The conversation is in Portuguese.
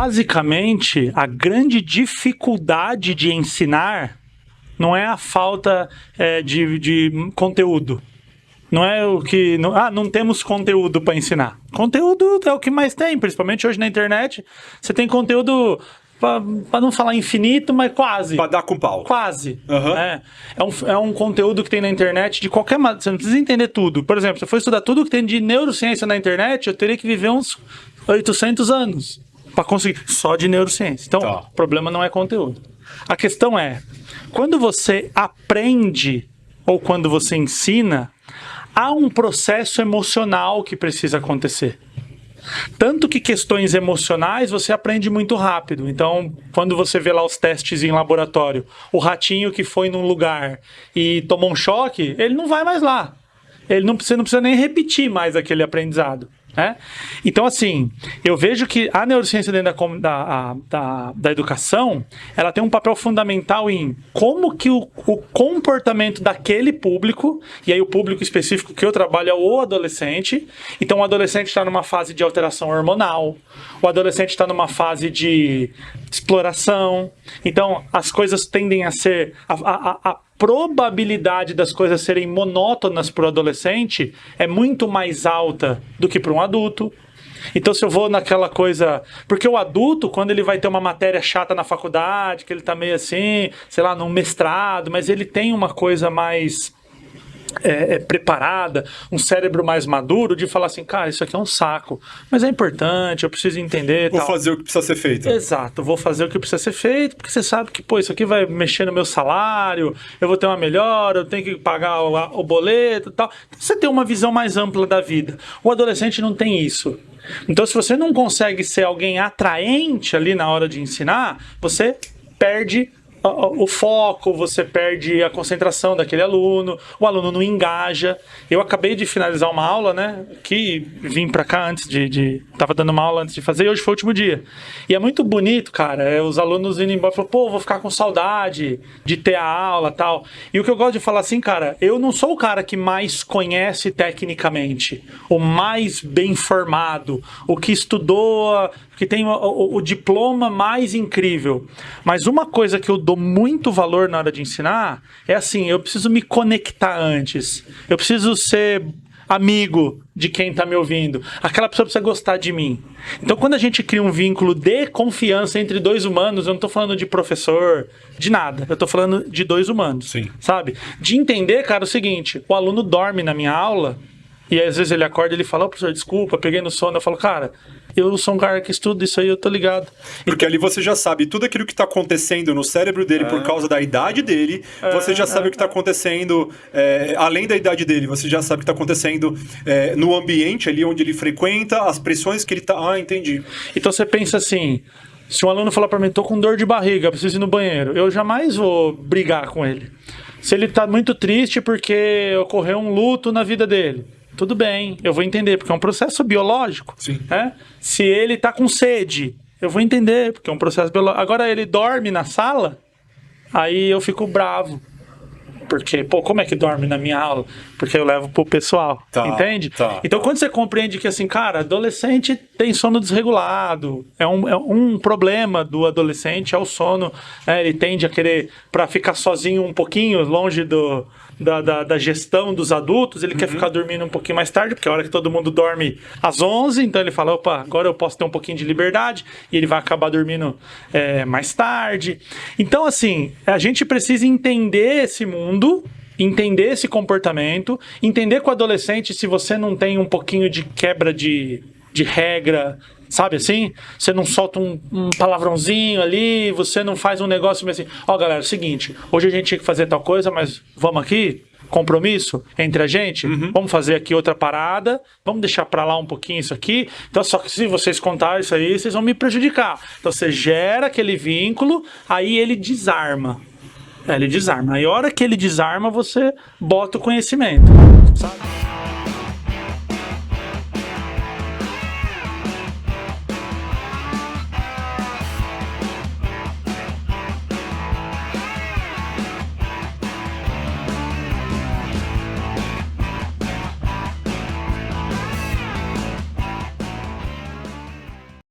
Basicamente, a grande dificuldade de ensinar não é a falta de conteúdo. Não é o que... não temos conteúdo para ensinar. Conteúdo é o que mais tem, principalmente hoje na internet. Você tem conteúdo, para não falar infinito, mas quase. Para dar com pau. Quase. É um conteúdo que tem na internet de qualquer maneira. Você não precisa entender tudo. Por exemplo, se eu for estudar tudo que tem de neurociência na internet, eu teria que viver uns 800 anos para conseguir só de neurociência. Então, o problema não é conteúdo. A questão é, quando você aprende ou quando você ensina, há um processo emocional que precisa acontecer. Tanto que questões emocionais você aprende muito rápido. Então, quando você vê lá os testes em laboratório, o ratinho que foi num lugar e tomou um choque, ele não vai mais lá. Você não precisa nem repetir mais aquele aprendizado. Então, assim, eu vejo que a neurociência dentro da educação, ela tem um papel fundamental em como que o comportamento daquele público, e aí o público específico que eu trabalho é o adolescente. Então, o adolescente está numa fase de alteração hormonal, o adolescente está numa fase de exploração. Então, as coisas tendem a ser... A probabilidade das coisas serem monótonas para o adolescente é muito mais alta do que para um adulto. Então, se eu vou naquela coisa... Porque o adulto, quando ele vai ter uma matéria chata na faculdade, que ele tá meio assim, sei lá, num mestrado, mas ele tem uma coisa mais... preparada, um cérebro mais maduro de falar assim, cara, isso aqui é um saco, mas é importante, eu preciso entender. Vou fazer o que precisa ser feito. Exato, vou fazer o que precisa ser feito, porque você sabe que, isso aqui vai mexer no meu salário, eu vou ter uma melhora, eu tenho que pagar o boleto e tal. Então, você tem uma visão mais ampla da vida. O adolescente não tem isso. Então, se você não consegue ser alguém atraente ali na hora de ensinar, você perde o foco, você perde a concentração daquele aluno, o aluno não engaja. Eu acabei de finalizar uma aula, que vim pra cá antes tava dando uma aula antes de fazer, e hoje foi o último dia. E é muito bonito, cara, os alunos indo embora, falando, vou ficar com saudade de ter a aula e tal. E o que eu gosto de falar assim, cara, eu não sou o cara que mais conhece tecnicamente, o mais bem formado, o que estudou, que tem o diploma mais incrível. Mas uma coisa que eu dou muito valor na hora de ensinar é assim, eu preciso me conectar antes. Eu preciso ser amigo de quem está me ouvindo. Aquela pessoa precisa gostar de mim. Então, quando a gente cria um vínculo de confiança entre dois humanos, eu não estou falando de professor, de nada. Eu estou falando de dois humanos. Sim. Sabe? De entender, cara, o seguinte, o aluno dorme na minha aula e às vezes ele acorda e ele fala, professor, desculpa, peguei no sono. Eu falo, cara, eu sou um cara que estuda isso aí, eu tô ligado. Porque ali você já sabe tudo aquilo que tá acontecendo no cérebro dele por causa da idade dele, você já sabe o que tá acontecendo além da idade dele, você já sabe o que tá acontecendo no ambiente ali onde ele frequenta, as pressões que ele tá... Ah, entendi. Então você pensa assim, se um aluno falar pra mim, tô com dor de barriga, preciso ir no banheiro, eu jamais vou brigar com ele. Se ele tá muito triste porque ocorreu um luto na vida dele, tudo bem, eu vou entender, porque é um processo biológico. Sim. Se ele tá com sede, eu vou entender, porque é um processo biológico. Agora ele dorme na sala, aí eu fico bravo. Porque, como é que dorme na minha aula? Porque eu levo pro pessoal, entende? Então, quando você compreende que, assim, cara, adolescente tem sono desregulado, é um problema do adolescente, é o sono, ele tende a querer, para ficar sozinho um pouquinho, longe da gestão dos adultos, ele quer ficar dormindo um pouquinho mais tarde, porque é a hora que todo mundo dorme às 11, então ele fala, opa, agora eu posso ter um pouquinho de liberdade, e ele vai acabar dormindo mais tarde. Então, assim, a gente precisa entender esse mundo, entender esse comportamento, entender com o adolescente, se você não tem um pouquinho de quebra de regra, sabe assim? Você não solta um palavrãozinho ali, você não faz um negócio meio assim, galera, é o seguinte, hoje a gente tinha que fazer tal coisa, mas vamos aqui? Compromisso entre a gente? Vamos fazer aqui outra parada, vamos deixar pra lá um pouquinho isso aqui, então só que se vocês contarem isso aí, vocês vão me prejudicar. Então você gera aquele vínculo, aí ele desarma. Ele desarma. Aí a hora que ele desarma, você bota o conhecimento, sabe?